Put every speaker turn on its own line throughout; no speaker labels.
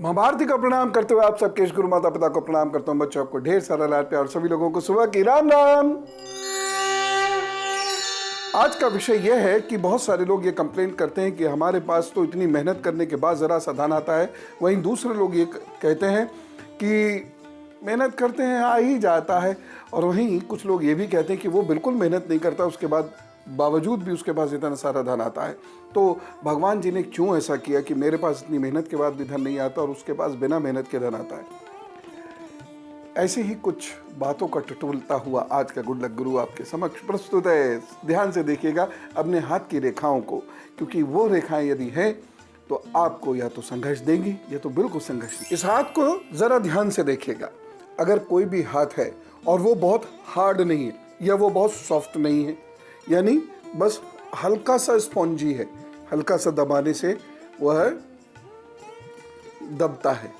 माँ भारती को प्रणाम करते हुए आप सबके गुरु माता पिता को प्रणाम करता हूँ। बच्चों को ढेर सारा लाड प्यार, सभी लोगों को सुबह की राम राम। आज का विषय यह है कि बहुत सारे लोग ये कंप्लेंट करते हैं कि हमारे पास तो इतनी मेहनत करने के बाद ज़रा सा धन आता है, वहीं दूसरे लोग ये कहते हैं कि मेहनत करते हैं आ ही जाता है, और वहीं कुछ लोग ये भी कहते हैं कि वो बिल्कुल मेहनत नहीं करता, उसके बाद बावजूद भी उसके पास इतना सारा धन आता है। तो भगवान जी ने क्यों ऐसा किया कि मेरे पास इतनी मेहनत के बाद भी धन नहीं आता और उसके पास बिना मेहनत के धन आता है? ऐसे ही कुछ बातों का टटोलता हुआ आज का गुड लक गुरु आपके समक्ष प्रस्तुत है। ध्यान से देखिएगा अपने हाथ की रेखाओं को, क्योंकि वो रेखाएं यदि हैं तो आपको या तो संघर्ष देंगी या तो बिल्कुल संघर्ष नहीं। इस हाथ को जरा ध्यान से देखिएगा। अगर कोई भी हाथ है और वो बहुत हार्ड नहीं है या वो बहुत सॉफ्ट नहीं है, यानी बस हल्का सा स्पॉन्जी है, हल्का सा दबाने से वह दबता है,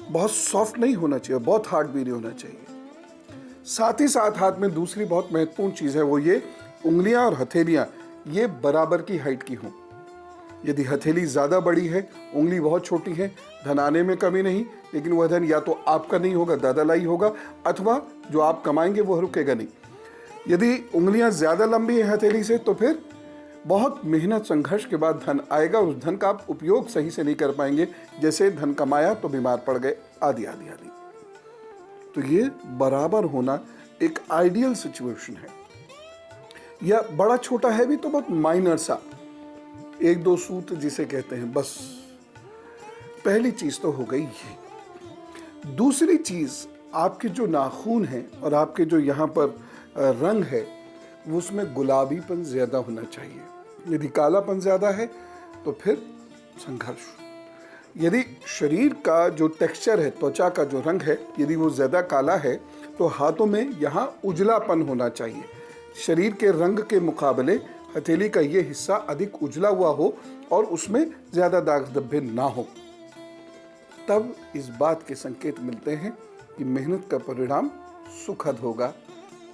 बहुत सॉफ्ट नहीं होना चाहिए, बहुत हार्ड भी नहीं होना चाहिए। साथ ही साथ हाथ में दूसरी बहुत महत्वपूर्ण चीज़ है, वो ये उंगलियां और हथेलियां ये बराबर की हाइट की हों। यदि हथेली ज़्यादा बड़ी है, उंगली बहुत छोटी है, धन आने में कमी नहीं, लेकिन वह धन या तो आपका नहीं होगा, दादालाई होगा, अथवा जो आप कमाएंगे वह रुकेगा नहीं। यदि उंगलियां ज़्यादा लंबी है हथेली से, तो फिर बहुत मेहनत संघर्ष के बाद धन आएगा, उस धन का आप उपयोग सही से नहीं कर पाएंगे, जैसे धन कमाया तो बीमार पड़ गए, आदि आदि आदि। तो ये बराबर होना एक आइडियल सिचुएशन है। या बड़ा छोटा है भी तो बहुत माइनर सा, एक दो सूत्र जिसे कहते हैं, बस। पहली चीज तो हो गई ये। दूसरी चीज, आपके जो नाखून है और आपके जो यहाँ पर रंग है, उसमें गुलाबीपन ज्यादा होना चाहिए। यदि कालापन ज्यादा है तो फिर संघर्ष। यदि शरीर का जो टेक्सचर है, त्वचा का जो रंग है, यदि वो ज्यादा काला है तो हाथों में यहाँ उजलापन होना चाहिए। शरीर के रंग के मुकाबले हथेली का ये हिस्सा अधिक उजला हुआ हो और उसमें ज्यादा दाग धब्बे ना हो, तब इस बात के संकेत मिलते हैं कि मेहनत का परिणाम सुखद होगा,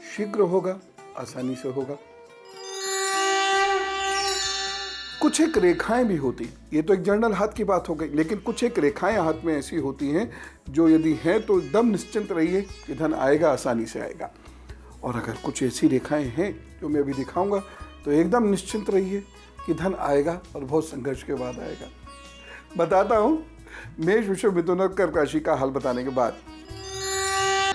शीघ्र होगा, आसानी से होगा। कुछ एक रेखाएं भी होती, ये तो एक जनरल हाथ की बात हो गई, लेकिन कुछ एक रेखाएं हाथ में ऐसी होती हैं जो यदि हैं तो एकदम निश्चिंत रहिए कि धन आएगा, आसानी से आएगा। और अगर कुछ ऐसी रेखाएं हैं जो मैं अभी दिखाऊंगा तो एकदम निश्चिंत रहिए कि धन आएगा और बहुत संघर्ष के बाद आएगा। बताता हूं मेष, वृषभ, मिथुन और कर्क राशि का हाल बताने के बाद।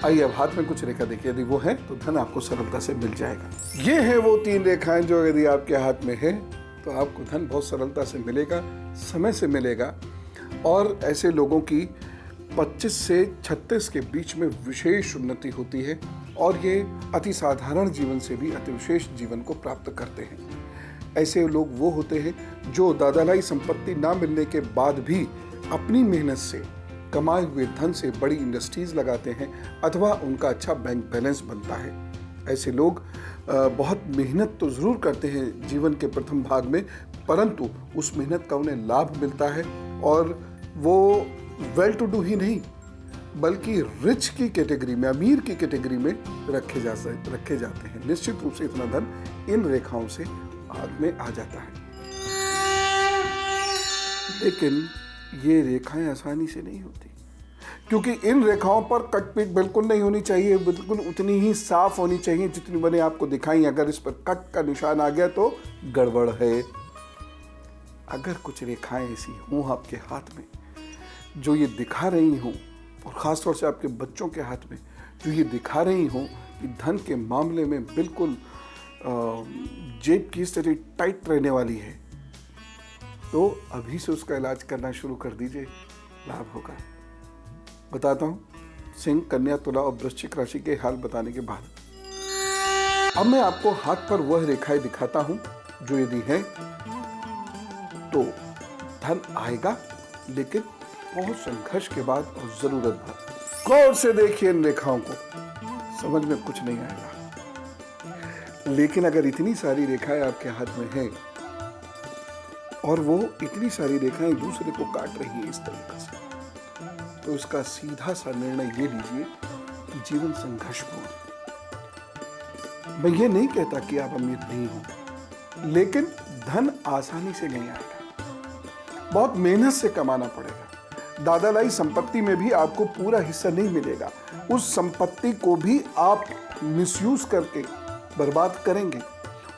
आइए अब हाथ में कुछ रेखा देखिए, यदि वो है तो धन आपको सरलता से मिल जाएगा। ये है वो 3 रेखाएं जो यदि आपके हाथ में है तो आपको धन बहुत सरलता से मिलेगा, समय से मिलेगा। और ऐसे लोगों की 25 से 36 के बीच में विशेष उन्नति होती है और ये अति साधारण जीवन से भी अति विशेष जीवन को प्राप्त करते हैं। ऐसे लोग वो होते हैं जो दादालाई संपत्ति ना मिलने के बाद भी अपनी मेहनत से कमाए हुए धन से बड़ी इंडस्ट्रीज लगाते हैं, अथवा उनका अच्छा बैंक बैलेंस बनता है। ऐसे लोग बहुत मेहनत तो ज़रूर करते हैं जीवन के प्रथम भाग में, परंतु उस मेहनत का उन्हें लाभ मिलता है और वो वेल टू डू ही नहीं बल्कि रिच की कैटेगरी में, अमीर की कैटेगरी में रखे जाते हैं। निश्चित रूप से इतना धन इन रेखाओं से हाथ में आ जाता है। लेकिन ये रेखाएं आसानी से नहीं होती, क्योंकि इन रेखाओं पर कटपीट बिल्कुल नहीं होनी चाहिए, बिल्कुल उतनी ही साफ होनी चाहिए जितनी मैंने आपको दिखाई। अगर इस पर कट का निशान आ गया तो गड़बड़ है। अगर कुछ रेखाएं ऐसी हों आपके हाथ में जो ये दिखा रही हों, और ख़ासतौर से आपके बच्चों के हाथ में जो ये दिखा रही हों कि धन के मामले में बिल्कुल जेब की स्थिति टाइट रहने वाली है, तो अभी से उसका इलाज करना शुरू कर दीजिए, लाभ होगा। बताता हूँ सिंह, कन्या, तुला और वृश्चिक राशि के हाल बताने के बाद अब मैं आपको हाथ पर वह रेखाएं दिखाता हूँ जो यदि है तो धन आएगा, लेकिन बहुत संघर्ष के बाद और जरूरत भर। गौर से देखिए इन रेखाओं को, समझ में कुछ नहीं आएगा। लेकिन अगर इतनी सारी रेखाएं आपके हाथ में हैं और वो इतनी सारी रेखाएं दूसरे को काट रही है इस तरीके से, तो इसका सीधा सा निर्णय ये लीजिए कि जीवन संघर्षपूर्ण। मैं ये नहीं कहता कि आप अमीर नहीं हो, लेकिन धन आसानी से नहीं आएगा, बहुत मेहनत से कमाना पड़ेगा। दादा लाई संपत्ति में भी आपको पूरा हिस्सा नहीं मिलेगा। उस संपत्ति को भी आप मिसयूज करके बर्बाद करेंगे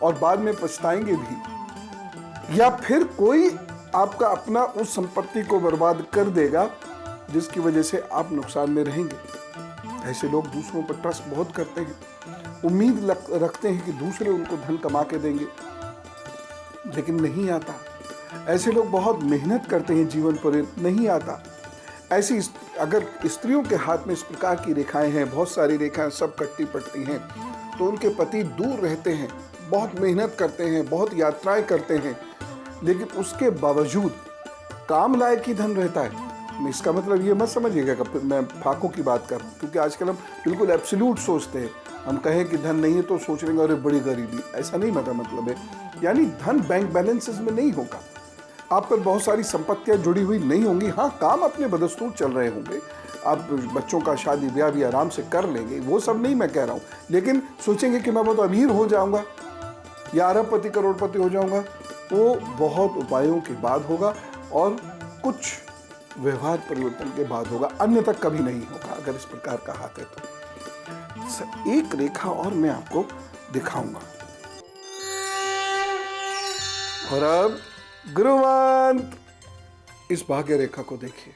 और बाद में पछताएंगे भी, या फिर कोई आपका अपना उस संपत्ति को बर्बाद कर देगा जिसकी वजह से आप नुकसान में रहेंगे। ऐसे लोग दूसरों पर ट्रस्ट बहुत करते हैं, उम्मीद रखते हैं कि दूसरे उनको धन कमा के देंगे, लेकिन नहीं आता। ऐसे लोग बहुत मेहनत करते हैं जीवन पर, नहीं आता। ऐसी अगर स्त्रियों के हाथ में इस प्रकार की रेखाएं हैं, बहुत सारी रेखाएं सब कटती पटती हैं, तो उनके पति दूर रहते हैं, बहुत मेहनत करते हैं, बहुत यात्राएं करते हैं, लेकिन उसके बावजूद काम लायक ही धन रहता है। इसका मतलब ये मत समझिएगा कि मैं फाकों की बात कर रहा हूँ, क्योंकि आजकल हम बिल्कुल एब्सोल्यूट सोचते हैं। हम कहें कि धन नहीं है तो सोच लेंगे अरे बड़ी गरीबी, ऐसा नहीं मतलब है। यानी धन बैंक बैलेंसेस में नहीं होगा, आप पर बहुत सारी संपत्तियां जुड़ी हुई नहीं होंगी। हाँ, काम अपने बदस्तूर चल रहे होंगे, आप बच्चों का शादी ब्याह भी आराम से कर लेंगे, वो सब नहीं मैं कह रहा हूँ, लेकिन सोचेंगे कि मैं बहुत अमीर हो जाऊंगा या अरबपति करोड़पति हो जाऊंगा, वो बहुत उपायों के बाद होगा और कुछ व्यवहार परिवर्तन के बाद होगा, अन्यथा कभी नहीं होगा अगर इस प्रकार का हाथ है तो। एक रेखा और मैं आपको दिखाऊंगा। और अब गुरुवंत, इस भाग्य रेखा को देखिए।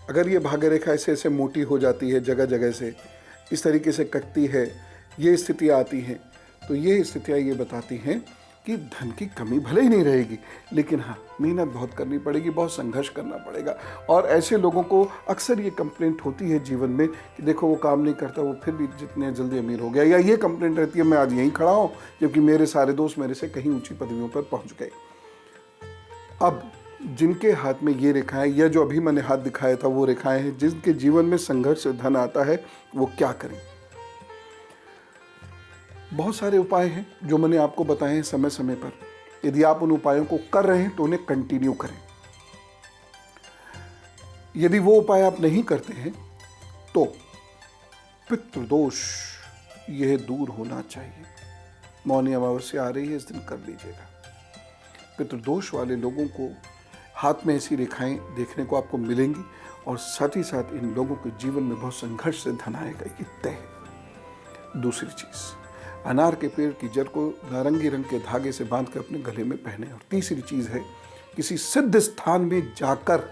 अगर ये भाग्य रेखा ऐसे ऐसे मोटी हो जाती है, जगह जगह से इस तरीके से कटती है, ये स्थितियाँ आती हैं, तो ये स्थितियाँ ये बताती हैं कि धन की कमी भले ही नहीं रहेगी, लेकिन हाँ, मेहनत बहुत करनी पड़ेगी, बहुत संघर्ष करना पड़ेगा। और ऐसे लोगों को अक्सर ये कंप्लेंट होती है जीवन में कि देखो वो काम नहीं करता, वो फिर भी जितने जल्दी अमीर हो गया, या ये कंप्लेंट रहती है मैं आज यहीं खड़ा हूँ जबकि मेरे सारे दोस्त मेरे से कहीं ऊंची पदवियों पर पहुँच गए। अब जिनके हाथ में ये रेखाएं, या जो अभी मैंने हाथ दिखाया था वो रेखाएं हैं, जिनके जीवन में संघर्ष से धन आता है, वो क्या करें? बहुत सारे उपाय हैं जो मैंने आपको बताए हैं समय समय पर। यदि आप उन उपायों को कर रहे हैं तो उन्हें कंटिन्यू करें। यदि वो उपाय आप नहीं करते हैं तो पितृदोष यह दूर होना चाहिए। मौनी अमावस्या आ रही है, इस दिन कर लीजिएगा। पितृदोष वाले लोगों को हाथ में ऐसी रेखाएं देखने को आपको मिलेंगी, और साथ ही साथ इन लोगों के जीवन में बहुत संघर्ष से धन आएगा, ये तय है। दूसरी चीज, अनार के पेड़ की जड़ को नारंगी रंग के धागे से बांध कर अपने गले में पहने। और तीसरी चीज है, किसी सिद्ध स्थान में जाकर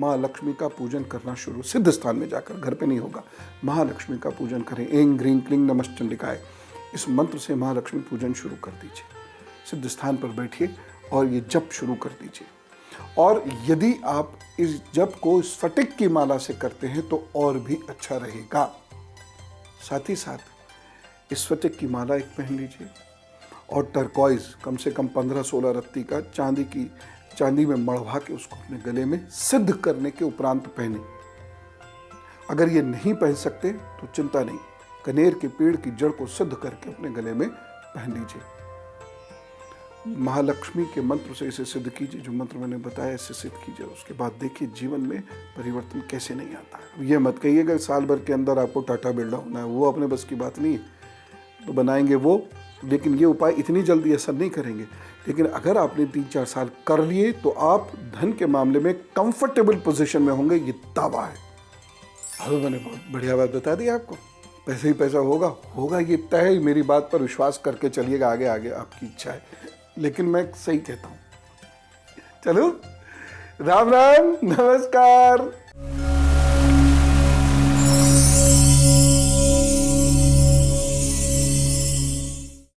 माँ लक्ष्मी का पूजन करना शुरू। सिद्ध स्थान में जाकर, घर पे नहीं होगा, महालक्ष्मी का पूजन करें। ऐं ग्रीं क्लीं नमश्चंडिकाय, इस मंत्र से महालक्ष्मी पूजन शुरू कर दीजिए। सिद्ध स्थान पर बैठिए और ये जप शुरू कर दीजिए। और यदि आप इस जप को स्फटिक की माला से करते हैं तो और भी अच्छा रहेगा। साथ ही साथ स्फटिक की माला एक पहन लीजिए, और टर्कॉइज कम से कम 15-16 रत्ती का चांदी में मढ़वा के उसको अपने गले में सिद्ध करने के उपरांत पहने। अगर ये नहीं पहन सकते तो चिंता नहीं, कनेर के पेड़ की जड़ को सिद्ध करके अपने गले में पहन लीजिए। महालक्ष्मी के मंत्र से इसे सिद्ध कीजिए, जो मंत्र मैंने बताया इसे सिद्ध कीजिए। उसके बाद देखिए जीवन में परिवर्तन कैसे नहीं आता है। ये मत कहिएगा साल भर के अंदर आपको टाटा बिरला होना है, वो अपने बस की बात नहीं है, तो बनाएंगे वो, लेकिन ये उपाय इतनी जल्दी असर नहीं करेंगे। लेकिन अगर आपने 3-4 साल कर लिए तो आप धन के मामले में कंफर्टेबल पोजीशन में होंगे, ये दावा है। अब मैंने बहुत बढ़िया बात बता दी आपको, पैसे ही पैसा होगा, ये तय है। मेरी बात पर विश्वास करके चलिएगा, आगे आगे आपकी इच्छा है, लेकिन मैं सही कहता हूँ। चलो, राम राम, नमस्कार।